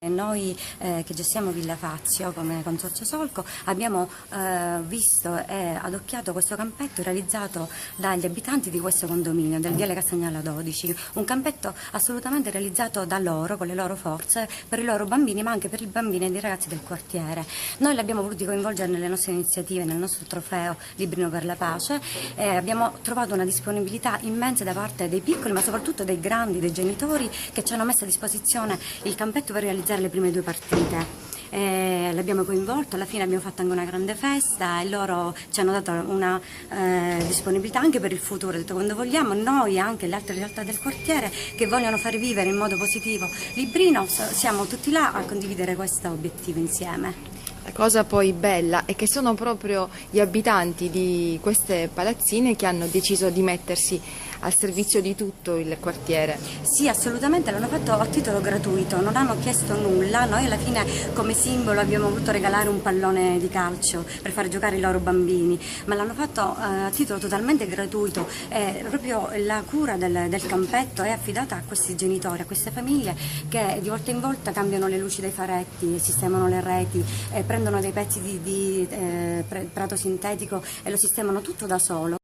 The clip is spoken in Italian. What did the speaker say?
Noi che gestiamo Villa Fazio come Consorzio Solco abbiamo visto e adocchiato questo campetto realizzato dagli abitanti di questo condominio, del Viale Castagnala 12, un campetto assolutamente realizzato da loro, con le loro forze, per i loro bambini ma anche per i bambini e i ragazzi del quartiere. Noi l'abbiamo voluti coinvolgere nelle nostre iniziative, nel nostro trofeo Librino per la Pace e abbiamo trovato una disponibilità immensa da parte dei piccoli ma soprattutto dei grandi, dei genitori che ci hanno messo a disposizione il campetto per realizzare le prime due partite. L'abbiamo coinvolto, alla fine abbiamo fatto anche una grande festa e loro ci hanno dato una disponibilità anche per il futuro. Ho detto, quando vogliamo noi e anche le altre realtà del quartiere che vogliono far vivere in modo positivo Librino, siamo tutti là a condividere questo obiettivo insieme. La cosa poi bella è che sono proprio gli abitanti di queste palazzine che hanno deciso di mettersi al servizio di tutto il quartiere. Sì, assolutamente, l'hanno fatto a titolo gratuito, non hanno chiesto nulla. Noi alla fine come simbolo abbiamo voluto regalare un pallone di calcio per far giocare i loro bambini, ma l'hanno fatto a titolo totalmente gratuito. Proprio la cura del campetto è affidata a questi genitori, a queste famiglie che di volta in volta cambiano le luci dei faretti, sistemano le reti, prendono dei pezzi di prato sintetico e lo sistemano tutto da solo.